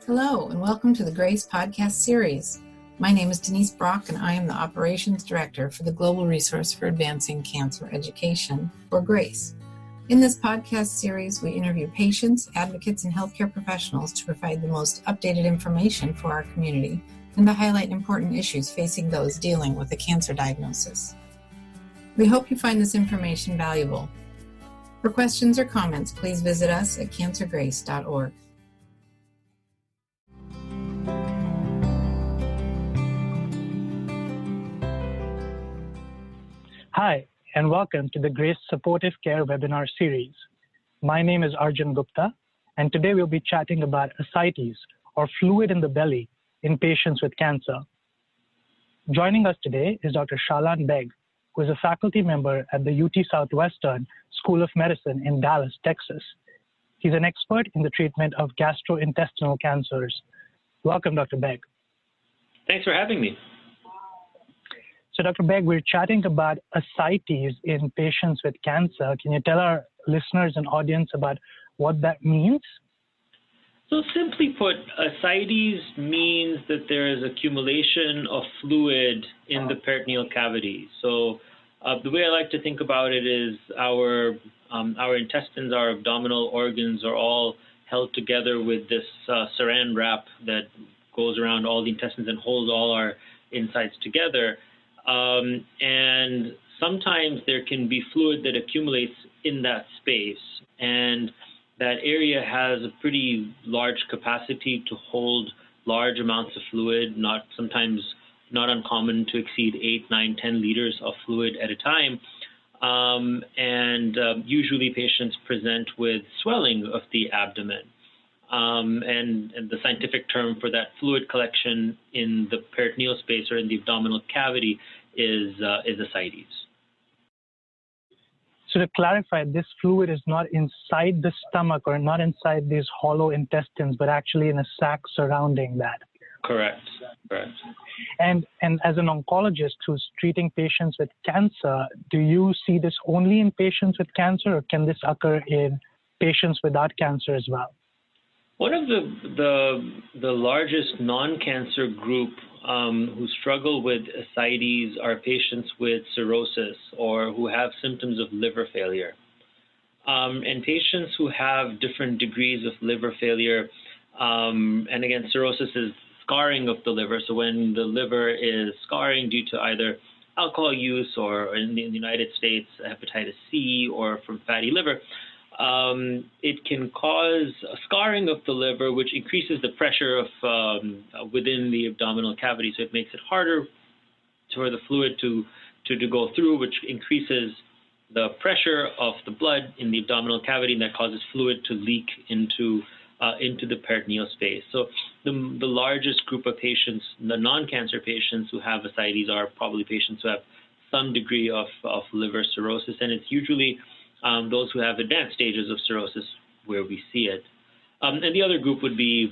Hello, and welcome to the GRACE podcast series. My name is Denise Brock, and I am the Operations Director for the Global Resource for Advancing Cancer Education, or GRACE. In this podcast series, we interview patients, advocates, and healthcare professionals to provide the most updated information for our community and to highlight important issues facing those dealing with a cancer diagnosis. We hope you find this information valuable. For questions or comments, please visit us at cancergrace.org. Hi, and welcome to the GRACE Supportive Care webinar series. My name is Arjun Gupta, and today we'll be chatting about ascites, or fluid in the belly, in patients with cancer. Joining us today is Dr. Shaalan Beg, who is a faculty member at the UT Southwestern School of Medicine in Dallas, Texas. He's an expert in the treatment of gastrointestinal cancers. Welcome, Dr. Beg. Thanks for having me. So, Dr. Beg, we're chatting about ascites in patients with cancer. Can you tell our listeners and audience about what that means? So simply put, ascites means that there is accumulation of fluid in the peritoneal cavity. So the way I like to think about it is our intestines, our abdominal organs are all held together with this saran wrap that goes around all the intestines and holds all our insides together. And sometimes there can be fluid that accumulates in that space, and that area has a pretty large capacity to hold large amounts of fluid, sometimes not uncommon to exceed 8, 9, 10 liters of fluid at a time. Usually patients present with swelling of the abdomen. And the scientific term for that fluid collection in the peritoneal space or in the abdominal cavity is ascites. So to clarify, this fluid is not inside the stomach or not inside these hollow intestines, but actually in a sac surrounding that. Correct. And as an oncologist who's treating patients with cancer, do you see this only in patients with cancer, or can this occur in patients without cancer as well? One of the largest non-cancer group who struggle with ascites are patients with cirrhosis or who have symptoms of liver failure. And patients who have different degrees of liver failure, and again, cirrhosis is scarring of the liver. So when the liver is scarring due to either alcohol use or in the United States, hepatitis C or from fatty liver, it can cause a scarring of the liver, which increases the pressure of within the abdominal cavity. So it makes it harder for the fluid to go through, which increases the pressure of the blood in the abdominal cavity, and that causes fluid to leak into the peritoneal space. So the largest group of patients, the non-cancer patients who have ascites, are probably patients who have some degree of liver cirrhosis, and it's usually those who have advanced stages of cirrhosis where we see it. And the other group would be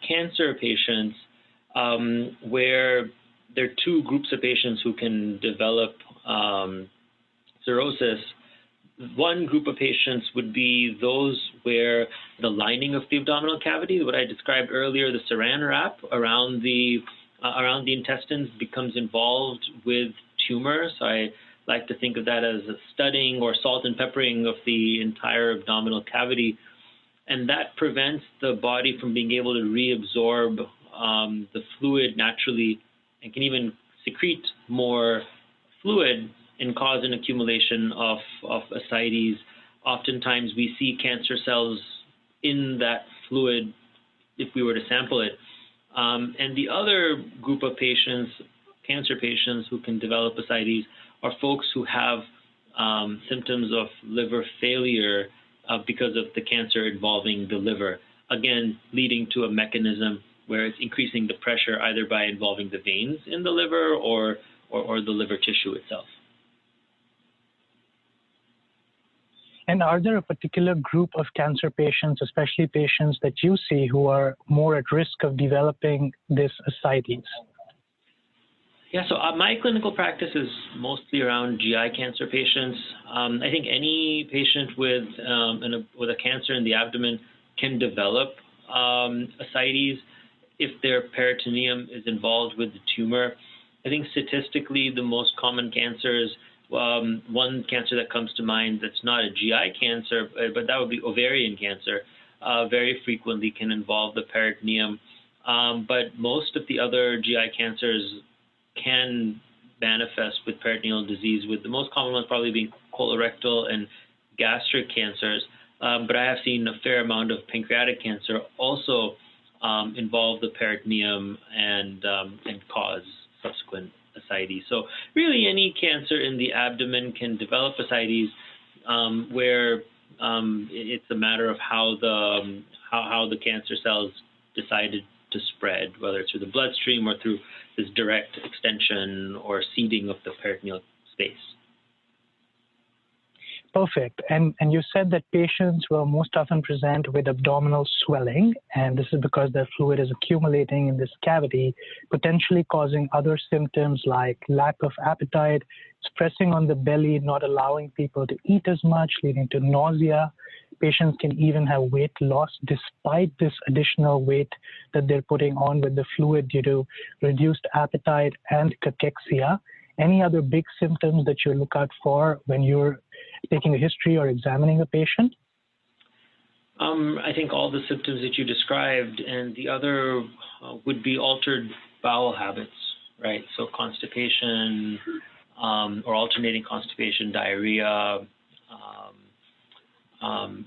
cancer patients, where there are two groups of patients who can develop cirrhosis. One group of patients would be those where the lining of the abdominal cavity, what I described earlier, the saran wrap around the intestines, becomes involved with tumor. So I like to think of that as a studding or salt and peppering of the entire abdominal cavity. And that prevents the body from being able to reabsorb the fluid naturally, and can even secrete more fluid and cause an accumulation of ascites. Oftentimes we see cancer cells in that fluid if we were to sample it. And the other group of patients, cancer patients who can develop ascites, are folks who have symptoms of liver failure because of the cancer involving the liver, again, leading to a mechanism where it's increasing the pressure either by involving the veins in the liver or the liver tissue itself. And are there a particular group of cancer patients, especially patients that you see, who are more at risk of developing this ascites? Yeah, so my clinical practice is mostly around GI cancer patients. I think any patient with a cancer in the abdomen can develop ascites, if their peritoneum is involved with the tumor. I think statistically the most common cancers, one cancer that comes to mind that's not a GI cancer, but that would be ovarian cancer, very frequently can involve the peritoneum. But most of the other GI cancers can manifest with peritoneal disease, with the most common ones probably being colorectal and gastric cancers. But I have seen a fair amount of pancreatic cancer also involve the peritoneum and cause subsequent ascites. So really any cancer in the abdomen can develop ascites, where it's a matter of how the cancer cells decided to spread, whether it's through the bloodstream or through this direct extension or seeding of the peritoneal space. Perfect. And you said that patients will most often present with abdominal swelling, and this is because the fluid is accumulating in this cavity, potentially causing other symptoms like lack of appetite, pressing on the belly, not allowing people to eat as much, leading to nausea. Patients can even have weight loss despite this additional weight that they're putting on with the fluid due to reduced appetite and cachexia. Any other big symptoms that you look out for when you're taking a history or examining a patient? I think all the symptoms that you described, and the other would be altered bowel habits, right? So constipation or alternating constipation, diarrhea,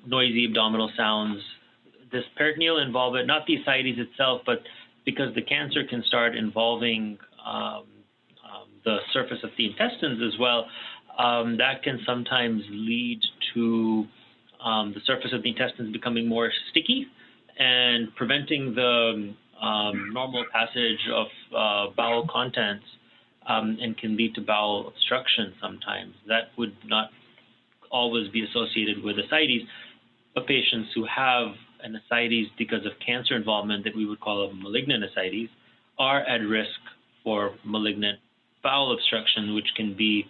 noisy abdominal sounds. This peritoneal involvement, not the ascites itself, but because the cancer can start involving the surface of the intestines as well, that can sometimes lead to the surface of the intestines becoming more sticky and preventing the normal passage of bowel contents, and can lead to bowel obstruction sometimes. That would not always be associated with ascites, but patients who have an ascites because of cancer involvement that we would call a malignant ascites are at risk for malignant bowel obstruction, which can be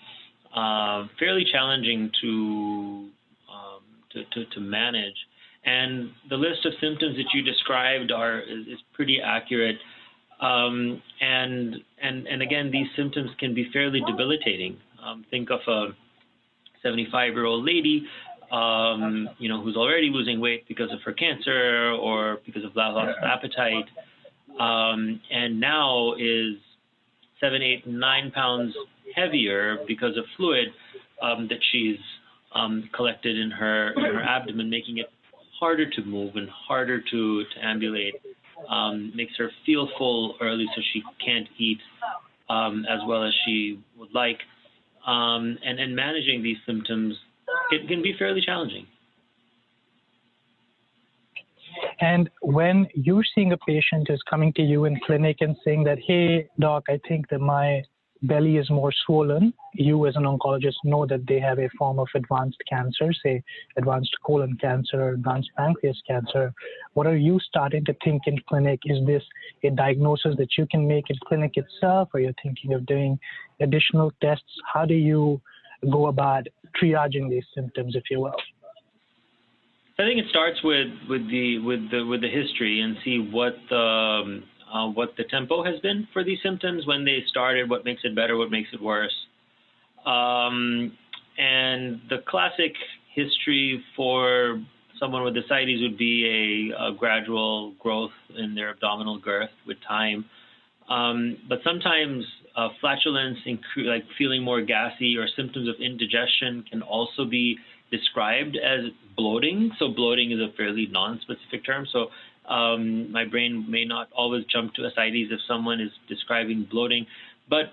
fairly challenging to manage. And the list of symptoms that you described is pretty accurate. And again, these symptoms can be fairly debilitating. Think of a 75-year-old lady, who's already losing weight because of her cancer or because of loss of appetite, and now is 7, 8, 9 pounds heavier because of fluid that she's collected in her abdomen, making it harder to move and harder to ambulate, makes her feel full early so she can't eat as well as she would like. And managing these symptoms can be fairly challenging. And when you're seeing a patient who's coming to you in clinic and saying that, hey, doc, I think that my belly is more swollen, you as an oncologist know that they have a form of advanced cancer, say advanced colon cancer, advanced pancreas cancer. What are you starting to think in clinic? Is this a diagnosis that you can make in clinic itself, or you're thinking of doing additional tests? How do you go about triaging these symptoms, if you will? I think it starts with the history and see what the tempo has been for these symptoms when they started, what makes it better, what makes it worse. And the classic history for someone with ascites would be a gradual growth in their abdominal girth with time. But sometimes flatulence, like feeling more gassy, or symptoms of indigestion can also be described as bloating. So bloating is a fairly non-specific term. So my brain may not always jump to ascites if someone is describing bloating, but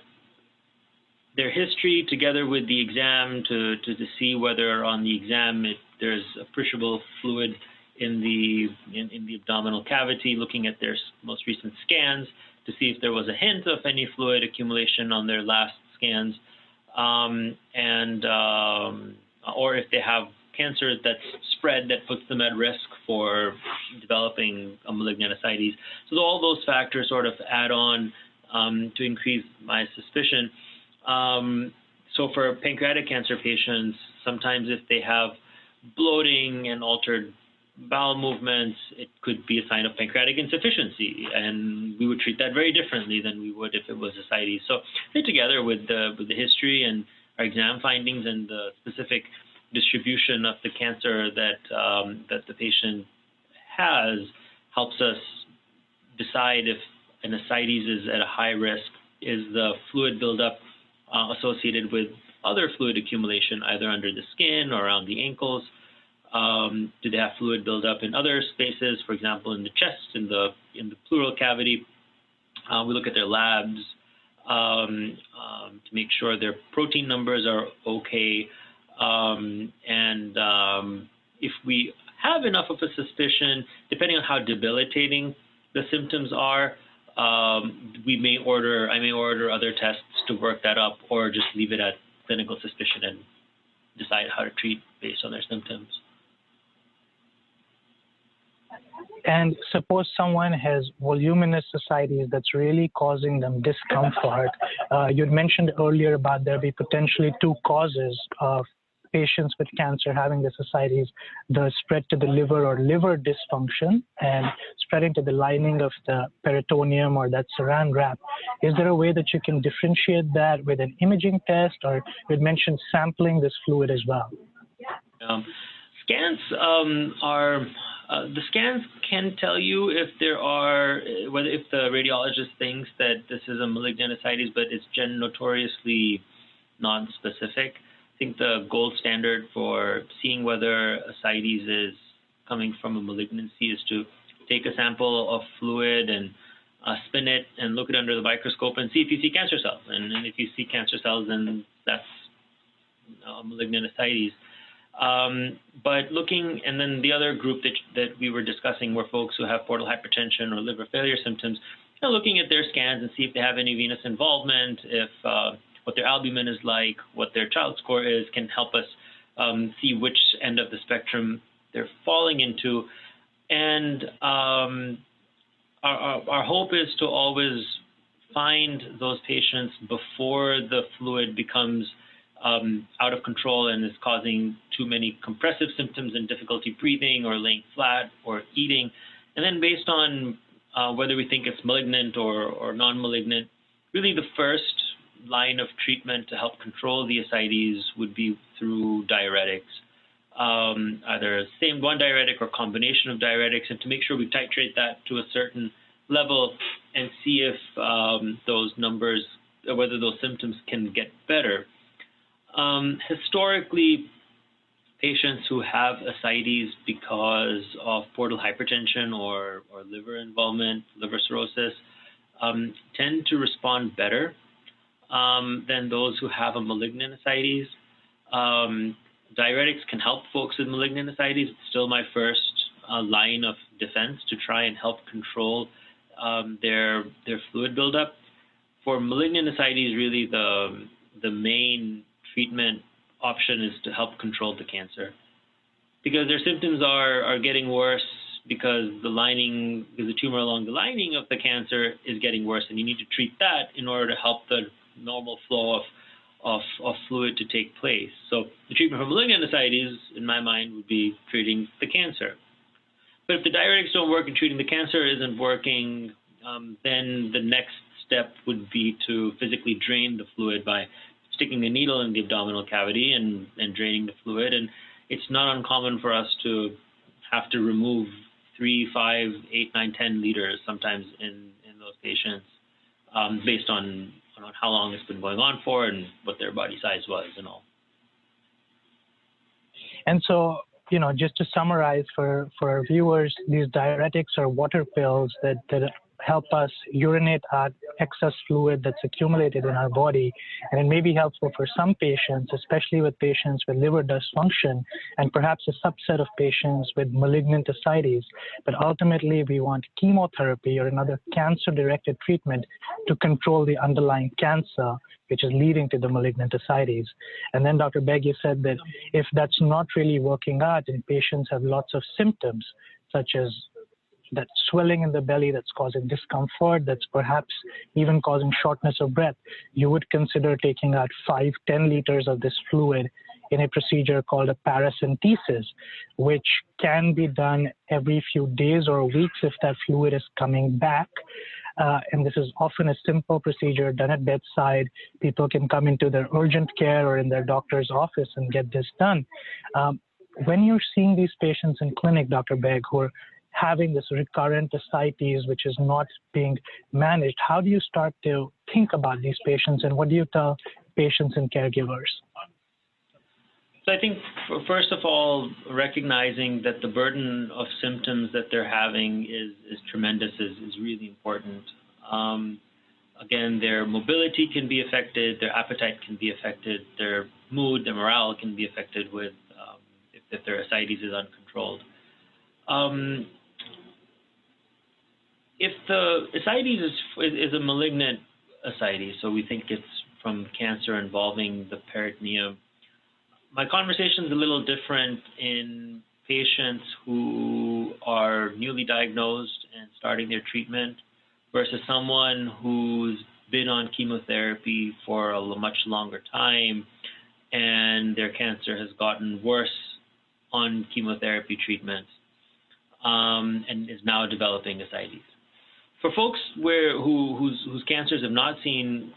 their history together with the exam to see whether on the exam there's appreciable fluid in the abdominal cavity, looking at their most recent scans to see if there was a hint of any fluid accumulation on their last scans, or if they have cancer that's spread that puts them at risk for developing a malignant ascites. So all those factors sort of add on to increase my suspicion. So for pancreatic cancer patients, sometimes if they have bloating and altered bowel movements, it could be a sign of pancreatic insufficiency, and we would treat that very differently than we would if it was ascites. So, together with the history and our exam findings and the specific distribution of the cancer that the patient has, helps us decide if an ascites is at a high risk. Is the fluid buildup associated with other fluid accumulation, either under the skin or around the ankles? Do they have fluid buildup in other spaces, for example, in the chest, in the pleural cavity? We look at their labs to make sure their protein numbers are okay. If we have enough of a suspicion, depending on how debilitating the symptoms are, I may order other tests to work that up, or just leave it at clinical suspicion and decide how to treat based on their symptoms. And suppose someone has voluminous ascites that's really causing them discomfort. You'd mentioned earlier about there be potentially two causes of patients with cancer having this ascites: the spread to the liver or liver dysfunction, and spreading to the lining of the peritoneum or that saran wrap. Is there a way that you can differentiate that with an imaging test, or you'd mentioned sampling this fluid as well? Scans the scans can tell you if if the radiologist thinks that this is a malignant ascites, but it's notoriously non-specific. I think the gold standard for seeing whether ascites is coming from a malignancy is to take a sample of fluid and spin it and look it under the microscope and see if you see cancer cells. And if you see cancer cells, then that's a malignant ascites. But and then the other group that we were discussing were folks who have portal hypertension or liver failure symptoms. Looking at their scans and see if they have any venous involvement, if what their albumin is like, what their child score is, can help us see which end of the spectrum they're falling into. And our hope is to always find those patients before the fluid becomes out of control and is causing too many compressive symptoms and difficulty breathing or laying flat or eating. And then based on whether we think it's malignant or non-malignant, really the first line of treatment to help control the ascites would be through diuretics, either same one diuretic or combination of diuretics, and to make sure we titrate that to a certain level and see if those numbers, whether those symptoms can get better. Historically, patients who have ascites because of portal hypertension or liver involvement, liver cirrhosis, tend to respond better than those who have a malignant ascites. Diuretics can help folks with malignant ascites. It's still my first line of defense to try and help control their fluid buildup. For malignant ascites, really the main treatment option is to help control the cancer, because their symptoms are getting worse because the tumor along the lining of the cancer is getting worse, and you need to treat that in order to help the normal flow of fluid to take place. So the treatment for malignant ascites, in my mind, would be treating the cancer. But if the diuretics don't work and treating the cancer isn't working, then the next step would be to physically drain the fluid by sticking a needle in the abdominal cavity and draining the fluid. And it's not uncommon for us to have to remove 3, 5, 8, 9, 10 liters sometimes in those patients, based on how long it's been going on for and what their body size was and all. And so, just to summarize for our viewers, these diuretics are water pills that help us urinate out excess fluid that's accumulated in our body. And it may be helpful for some patients, especially with patients with liver dysfunction and perhaps a subset of patients with malignant ascites. But ultimately, we want chemotherapy or another cancer-directed treatment to control the underlying cancer, which is leading to the malignant ascites. And then Dr. Beg, you said that if that's not really working out and patients have lots of symptoms, such as that swelling in the belly that's causing discomfort, that's perhaps even causing shortness of breath, you would consider taking out 5-10 liters of this fluid in a procedure called a paracentesis, which can be done every few days or weeks if that fluid is coming back. And this is often a simple procedure done at bedside. People can come into their urgent care or in their doctor's office and get this done. When you're seeing these patients in clinic, Dr. Beg, who are having this recurrent ascites, which is not being managed, how do you start to think about these patients, and what do you tell patients and caregivers? So I think, first of all, recognizing that the burden of symptoms that they're having is tremendous is really important. Again, their mobility can be affected, their appetite can be affected, their mood, their morale can be affected with if their ascites is uncontrolled. If the ascites is a malignant ascites, so we think it's from cancer involving the peritoneum, my conversation is a little different in patients who are newly diagnosed and starting their treatment versus someone who's been on chemotherapy for a much longer time and their cancer has gotten worse on chemotherapy treatments and is now developing ascites. For folks whose cancers have not seen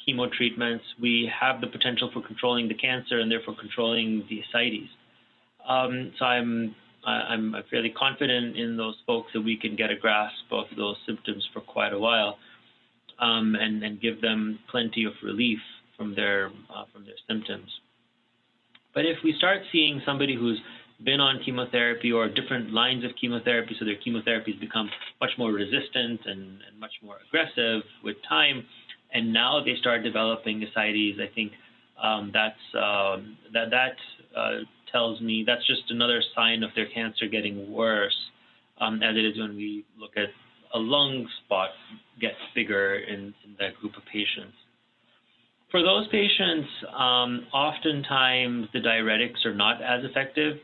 chemo treatments, we have the potential for controlling the cancer and therefore controlling the ascites. So I'm fairly confident in those folks that we can get a grasp of those symptoms for quite a while and give them plenty of relief from their symptoms. But if we start seeing somebody who's been on chemotherapy or different lines of chemotherapy, so their chemotherapies become much more resistant and much more aggressive with time, and now they start developing ascites, I think that tells me that's just another sign of their cancer getting worse, as it is when we look at a lung spot get bigger in that group of patients. For those patients, oftentimes the diuretics are not as effective.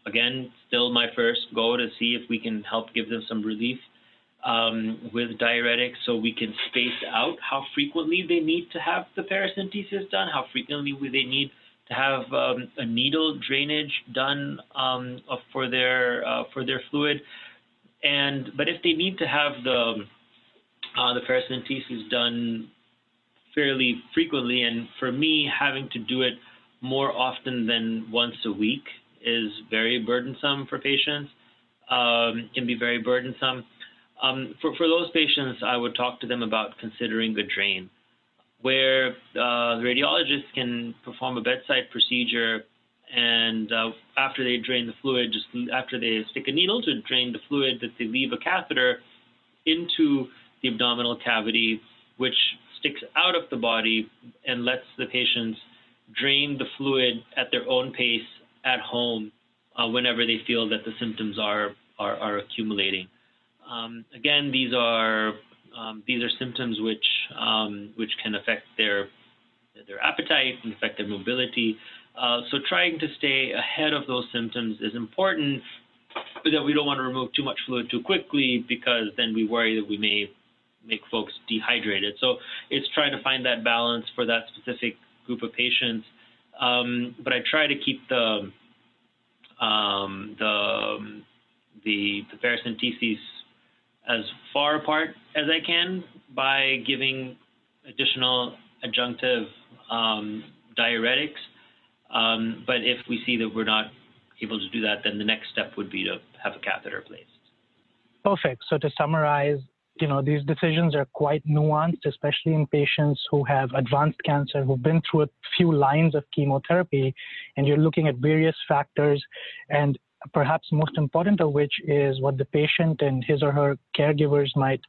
Again, still my first go to see if we can help give them some relief with diuretics, so we can space out how frequently they need to have the paracentesis done, how frequently they need to have a needle drainage done for their fluid. But if they need to have the paracentesis done fairly frequently, and for me, having to do it more often than once a week is very burdensome for patients, can be very burdensome. For those patients, I would talk to them about considering a drain, where the radiologist can perform a bedside procedure, and after they drain the fluid, just after they stick a needle to drain the fluid, that they leave a catheter into the abdominal cavity, which sticks out of the body and lets the patients drain the fluid at their own pace at home whenever they feel that the symptoms are accumulating. Again, these are symptoms which can affect their appetite and affect their mobility. So trying to stay ahead of those symptoms is important, but that we don't want to remove too much fluid too quickly, because then we worry that we may make folks dehydrated. So it's trying to find that balance for that specific group of patients. But I try to keep the paracenteses as far apart as I can by giving additional adjunctive diuretics. But if we see that we're not able to do that, then the next step would be to have a catheter placed. Perfect. So to summarize, these decisions are quite nuanced, especially in patients who have advanced cancer, who've been through a few lines of chemotherapy, and you're looking at various factors, and perhaps most important of which is what the patient and his or her caregivers might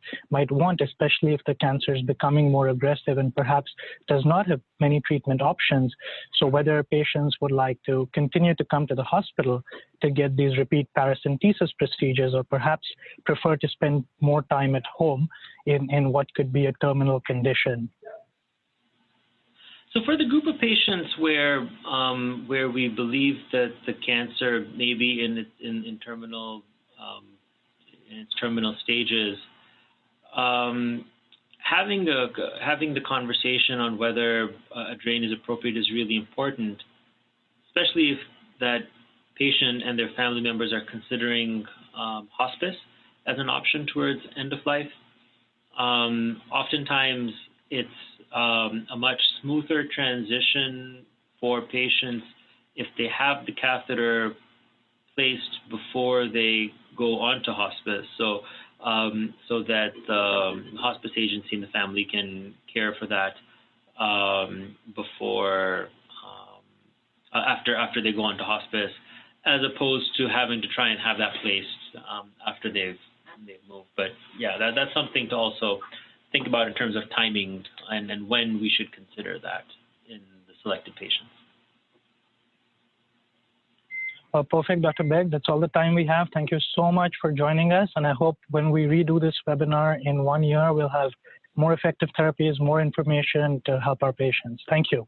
want, especially if the cancer is becoming more aggressive and perhaps does not have many treatment options. So whether patients would like to continue to come to the hospital to get these repeat paracentesis procedures, or perhaps prefer to spend more time at home in what could be a terminal condition. So for the group of patients where we believe that the cancer may be in its terminal stages, having the conversation on whether a drain is appropriate is really important. especially if that patient and their family members are considering hospice as an option towards end of life. Oftentimes, it's a much smoother transition for patients if they have the catheter placed before they go on to hospice, so that the hospice agency and the family can care for that before after they go on to hospice, as opposed to having to try and have that placed after they've moved. But yeah, that's something to also think about in terms of timing and when we should consider that in the selected patients. Perfect, Dr. Beg. That's all the time we have. Thank you so much for joining us. And I hope when we redo this webinar in 1 year, we'll have more effective therapies, more information to help our patients. Thank you.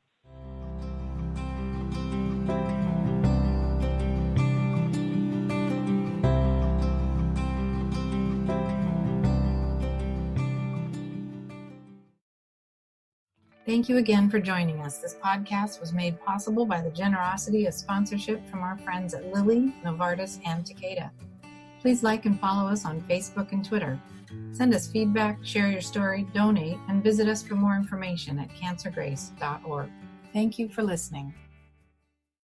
Thank you again for joining us. This podcast was made possible by the generosity of sponsorship from our friends at Lilly, Novartis, and Takeda. Please like and follow us on Facebook and Twitter. Send us feedback, share your story, donate, and visit us for more information at cancergrace.org. Thank you for listening.